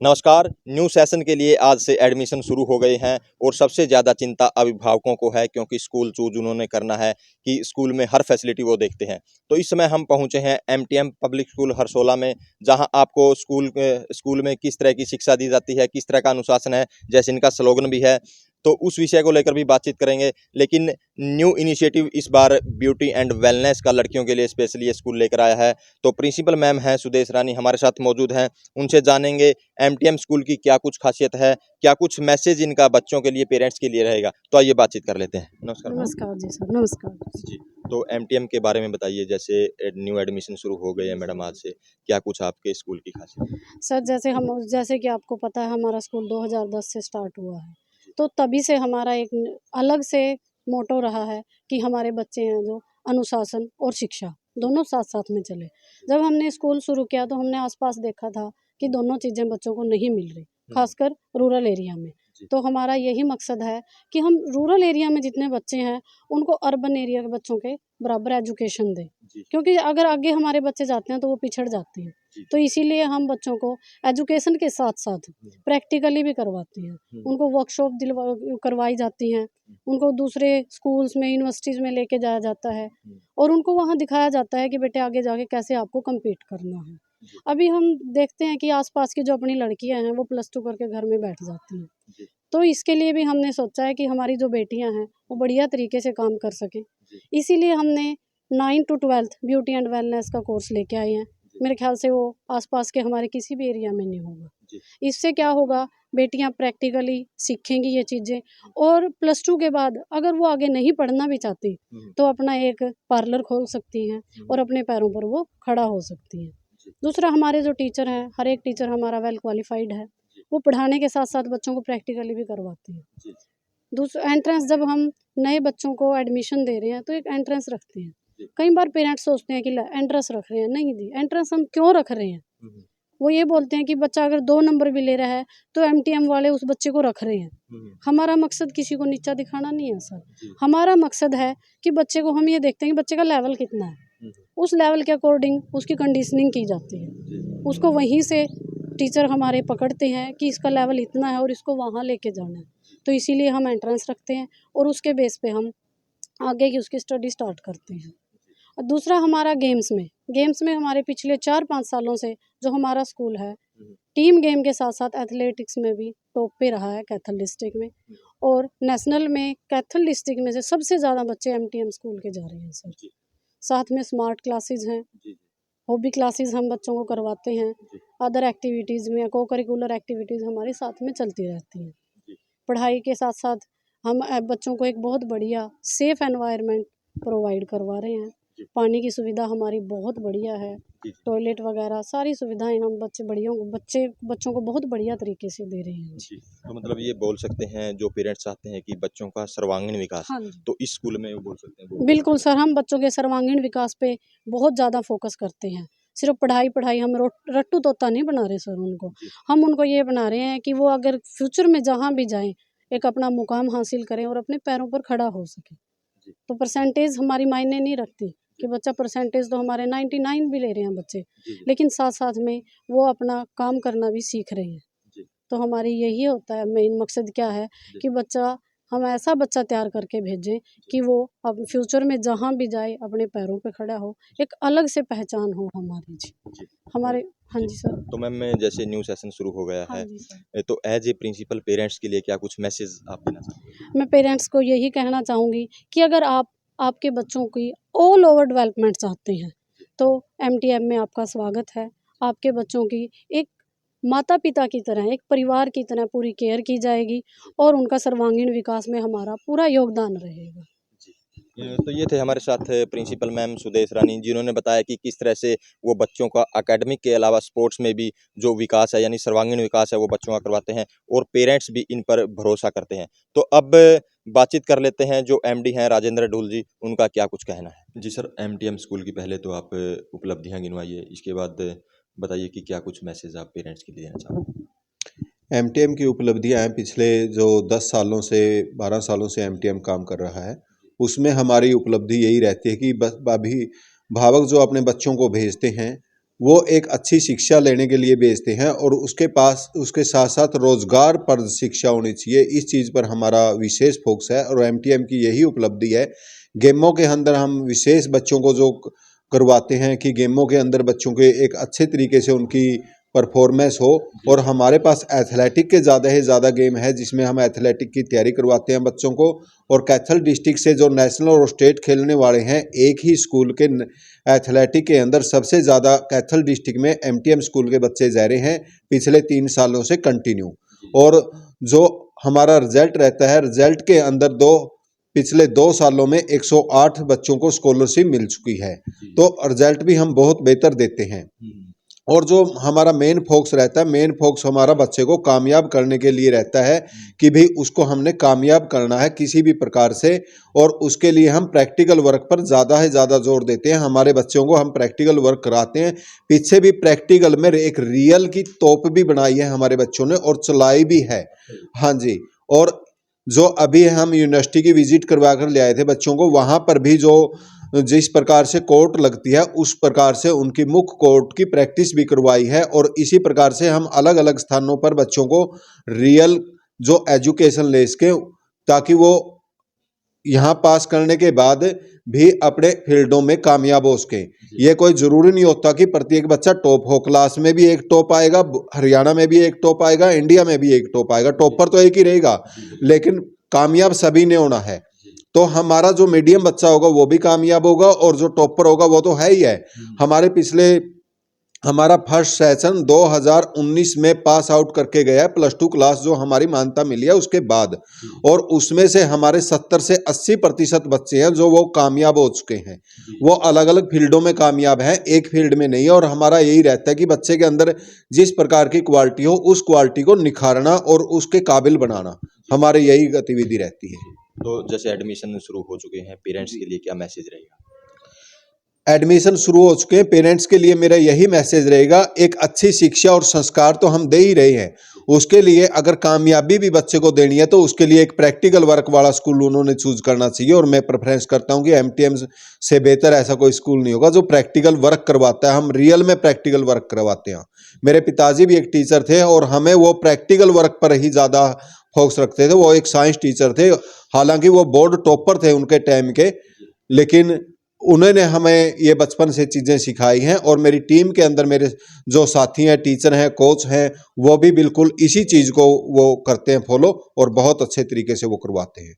नमस्कार। New session के लिए आज से एडमिशन शुरू हो गए हैं और सबसे ज़्यादा चिंता अभिभावकों को है, क्योंकि स्कूल चूज उन्होंने करना है कि स्कूल में हर फैसिलिटी वो देखते हैं। तो इस समय हम पहुंचे हैं एमटीएम पब्लिक स्कूल हरसोला में, जहां आपको स्कूल में किस तरह की शिक्षा दी जाती है, किस तरह का अनुशासन है, जैसे इनका स्लोगन भी है, तो उस विषय को लेकर भी बातचीत करेंगे। लेकिन न्यू इनिशिएटिव इस बार ब्यूटी एंड वेलनेस का लड़कियों के लिए स्पेशली स्कूल लेकर आया है। तो प्रिंसिपल मैम हैं सुदेश रानी हमारे साथ मौजूद हैं, उनसे जानेंगे एमटीएम स्कूल की क्या कुछ खासियत है, क्या कुछ मैसेज इनका बच्चों के लिए, पेरेंट्स के लिए रहेगा। तो आइए बातचीत कर लेते हैं। नमस्कार। नमस्कार जी सर। नमस्कार जी, तो एमटीएम के बारे में बताइए। जैसे न्यू एडमिशन शुरू हो गए हैं मैडम आज से, क्या कुछ आपके स्कूल की खासियत है? सर। जैसे कि आपको पता है, हमारा स्कूल 2010 से स्टार्ट हुआ है, तो तभी से हमारा एक अलग से मोटो रहा है कि हमारे बच्चे हैं जो अनुशासन और शिक्षा दोनों साथ साथ में चले। जब हमने स्कूल शुरू किया तो हमने आसपास देखा था कि दोनों चीज़ें बच्चों को नहीं मिल रही, खासकर रूरल एरिया में। तो हमारा यही मकसद है कि हम रूरल एरिया में जितने बच्चे हैं उनको अर्बन एरिया के बच्चों के बराबर एजुकेशन दें, क्योंकि अगर आगे हमारे बच्चे जाते हैं तो वो पिछड़ जाते हैं। तो इसीलिए हम बच्चों को एजुकेशन के साथ साथ प्रैक्टिकली भी करवाते हैं, उनको वर्कशॉप करवाई जाती हैं, उनको दूसरे स्कूल्स में, यूनिवर्सिटीज़ में लेके जाया जाता है और उनको वहाँ दिखाया जाता है कि बेटे आगे जाके कैसे आपको कम्पीट करना है। अभी हम देखते हैं कि आसपास की जो अपनी लड़कियां हैं वो +2 करके घर में बैठ जाती हैं, तो इसके लिए भी हमने सोचा है कि हमारी जो बेटियां हैं वो बढ़िया तरीके से काम कर सकें। इसीलिए हमने 9 to 12 ब्यूटी एंड वेलनेस का कोर्स लेके आए हैं। मेरे ख्याल से वो आसपास के हमारे किसी भी एरिया में नहीं होगा। इससे क्या होगा, बेटियां प्रैक्टिकली सीखेंगी ये चीज़ें, और +2 के बाद अगर वो आगे नहीं पढ़ना भी चाहती तो अपना एक पार्लर खोल सकती हैं और अपने पैरों पर वो खड़ा हो सकती हैं। दूसरा, हमारे जो टीचर हैं, हर एक टीचर हमारा वेल क्वालिफाइड है, वो पढ़ाने के साथ साथ बच्चों को प्रैक्टिकली भी करवाते हैं। दूसरा, एंट्रेंस जब हम नए बच्चों को एडमिशन दे रहे हैं तो एक एंट्रेंस रखते हैं। कई बार पेरेंट्स सोचते हैं कि एंट्रेंस रख रहे हैं, नहीं दी एंट्रेंस हम क्यों रख रहे हैं। वो ये बोलते हैं कि बच्चा अगर 2 नंबर भी ले रहा है तो एमटीएम वाले उस बच्चे को रख रहे हैं। हमारा मकसद किसी को नीचा दिखाना नहीं है सर, हमारा मकसद है कि बच्चे को, हम ये देखते हैं कि बच्चे का लेवल कितना है, उस लेवल के अकॉर्डिंग उसकी कंडीशनिंग की जाती है। उसको वहीं से टीचर हमारे पकड़ते हैं कि इसका लेवल इतना है और इसको वहाँ लेके जाना है, तो इसीलिए हम एंट्रेंस रखते हैं और उसके बेस पे हम आगे की उसकी स्टडी स्टार्ट करते हैं। और दूसरा, हमारा गेम्स में हमारे पिछले 4-5 सालों से जो हमारा स्कूल है, टीम गेम के साथ साथ एथलेटिक्स में भी टॉप पे रहा है कैथल डिस्ट्रिक्ट में, और नेशनल में कैथल डिस्ट्रिक्ट में से सबसे ज़्यादा बच्चे एमटीएम स्कूल के जा रहे हैं सर। साथ में स्मार्ट क्लासेस हैं, हॉबी क्लासेस हम बच्चों को करवाते हैं, अदर एक्टिविटीज़ में को करिकुलर एक्टिविटीज़ हमारे साथ में चलती रहती हैं। पढ़ाई के साथ साथ हम बच्चों को एक बहुत बढ़िया सेफ़ एनवायरनमेंट प्रोवाइड करवा रहे हैं। पानी की सुविधा हमारी बहुत बढ़िया है, टॉयलेट वगैरह सारी सुविधाएं हम बच्चों को बहुत बढ़िया तरीके से दे रहे हैं। तो मतलब ये बोल सकते हैं, जो पेरेंट्स चाहते हैं कि बच्चों का सर्वांगीण विकास, हाँ, तो इस स्कूल में वो बोल सकते हैं। बिल्कुल सर, हम बच्चों के सर्वांगीण विकास पे बहुत ज़्यादा फोकस करते हैं। सिर्फ पढ़ाई हम रट्टू तोता नहीं बना रहे सर उनको, हम उनको ये बना रहे हैं कि वो अगर फ्यूचर में जहाँ भी जाएं एक अपना मुकाम हासिल करें और अपने पैरों पर खड़ा हो सके। तो परसेंटेज हमारी मायने नहीं रखती कि बच्चा परसेंटेज तो हमारे 99 भी ले रहे हैं बच्चे, लेकिन साथ साथ में वो अपना काम करना भी सीख रहे हैं। तो हमारी यही होता है, मेन मकसद क्या है कि हम ऐसा बच्चा तैयार करके भेजें कि वो अब फ्यूचर में जहाँ भी जाए अपने पैरों पे खड़ा हो, एक अलग से पहचान हो हमारी। जी हमारे। हाँ जी सर। तो मैम, में जैसे न्यू सेशन शुरू हो गया हाँ है, जी सर। तो एज ए प्रिंसिपल पेरेंट्स के लिए क्या कुछ मैसेज आप देना चाहते हैं? मैं पेरेंट्स को यही कहना चाहूँगी कि अगर आप आपके बच्चों की ऑल ओवर डेवलपमेंट चाहते हैं तो एमटीएम में आपका स्वागत है। आपके बच्चों की एक माता पिता की तरह, एक परिवार की तरह पूरी केयर की जाएगी और उनका सर्वांगीण विकास में हमारा पूरा योगदान रहेगा। तो ये थे हमारे साथ प्रिंसिपल मैम सुदेश रानी, जिन्होंने बताया कि किस तरह से वो बच्चों का एकेडमिक के अलावा स्पोर्ट्स में भी जो विकास है, यानी सर्वांगीण विकास है, वो बच्चों का करवाते हैं और पेरेंट्स भी इन पर भरोसा करते हैं। तो अब बातचीत कर लेते हैं जो एमडी हैं राजेंद्र ढूल जी, उनका क्या कुछ कहना है। जी सर, एमटीएम स्कूल की पहले तो आप उपलब्धियाँ गिनवाइए, इसके बाद बताइए कि क्या कुछ मैसेज आप पेरेंट्स के लिए देना चाहोगे। एमटीएम की उपलब्धियां हैं, पिछले जो 10 सालों से 12 सालों से एमटीएम काम कर रहा है, उसमें हमारी उपलब्धि यही रहती है कि बस अभी भावक जो अपने बच्चों को भेजते हैं वो एक अच्छी शिक्षा लेने के लिए भेजते हैं और उसके साथ साथ रोजगार पर शिक्षा होनी चाहिए। इस चीज़ पर हमारा विशेष फोकस है और एमटीएम की यही उपलब्धि है। गेमों के अंदर हम विशेष बच्चों को जो करवाते हैं कि गेमों के अंदर बच्चों के एक अच्छे तरीके से उनकी परफॉर्मेंस हो, और हमारे पास एथलेटिक के ज़्यादा से ज़्यादा गेम है जिसमें हम एथलेटिक की तैयारी करवाते हैं बच्चों को। और कैथल डिस्ट्रिक्ट से जो नेशनल और स्टेट खेलने वाले हैं, एक ही स्कूल के एथलेटिक के अंदर सबसे ज़्यादा कैथल डिस्ट्रिक्ट में एमटीएम स्कूल के बच्चे जा रहे हैं पिछले 3 सालों से कंटिन्यू। और जो हमारा रिजल्ट रहता है, रिजल्ट के अंदर पिछले 2 सालों में 108 बच्चों को स्कॉलरशिप मिल चुकी है। तो रिजल्ट भी हम बहुत बेहतर देते हैं। और जो हमारा मेन फोकस रहता है, मेन फोकस हमारा बच्चे को कामयाब करने के लिए रहता है कि भाई उसको हमने कामयाब करना है किसी भी प्रकार से, और उसके लिए हम प्रैक्टिकल वर्क पर ज़्यादा से ज़्यादा जोर देते हैं। हमारे बच्चों को हम प्रैक्टिकल वर्क कराते हैं। पीछे भी प्रैक्टिकल में एक रियल की तोप भी बनाई है हमारे बच्चों ने और चलाई भी है। हाँ जी। और जो अभी हम यूनिवर्सिटी की विजिट करवा कर ले आए थे बच्चों को, वहाँ पर भी जो जिस प्रकार से कोर्ट लगती है उस प्रकार से उनकी मुख्य कोर्ट की प्रैक्टिस भी करवाई है। और इसी प्रकार से हम अलग अलग स्थानों पर बच्चों को रियल जो एजुकेशन ले सकें, ताकि वो यहाँ पास करने के बाद भी अपने फील्डों में कामयाब हो सके। ये कोई ज़रूरी नहीं होता कि प्रत्येक बच्चा टॉप हो। क्लास में भी एक टॉप आएगा, हरियाणा में भी एक टॉप आएगा, इंडिया में भी एक टॉप आएगा। टॉपर तो एक ही रहेगा, लेकिन कामयाब सभी ने होना है। तो हमारा जो मीडियम बच्चा होगा वो भी कामयाब होगा, और जो टॉपर होगा वो तो है ही है। हमारा फर्स्ट सेशन 2019 में पास आउट करके गया +2 क्लास, जो हमारी मान्यता मिली है उसके बाद। और उसमें से हमारे 70 से 80% बच्चे हैं जो वो कामयाब हो चुके हैं। वो अलग अलग फील्डों में कामयाब हैं, एक फील्ड में नहीं है। और हमारा यही रहता है कि बच्चे के अंदर जिस प्रकार की क्वालिटी हो उस क्वालिटी को निखारना और उसके काबिल बनाना, हमारी यही गतिविधि रहती है। तो जैसे एडमिशन शुरू हो चुके हैं, पेरेंट्स के लिए क्या मैसेज रहेगा? एडमिशन शुरू हो चुके हैं, पेरेंट्स के लिए मेरा यही मैसेज रहेगा, एक अच्छी शिक्षा और संस्कार तो हम दे ही रहे हैं। उसके लिए अगर कामयाबी भी बच्चे को देनी है तो उसके लिए एक प्रैक्टिकल वर्क वाला स्कूल उन्होंने चूज करना चाहिए। और मैं प्रेफरेंस करता हूं कि एमटीएम से बेहतर ऐसा कोई स्कूल नहीं होगा जो प्रैक्टिकल वर्क करवाता है। हम रियल में प्रैक्टिकल वर्क करवाते हैं। मेरे पिताजी भी एक टीचर थे और हमें वो प्रैक्टिकल वर्क पर ही ज़्यादा फोकस रखते थे। वो एक साइंस टीचर थे, हालांकि वो बोर्ड टॉपर थे उनके टाइम के, लेकिन उन्होंने हमें ये बचपन से चीज़ें सिखाई हैं। और मेरी टीम के अंदर मेरे जो साथी हैं, टीचर हैं, कोच हैं, वो भी बिल्कुल इसी चीज़ को वो करते हैं फॉलो, और बहुत अच्छे तरीके से वो करवाते हैं।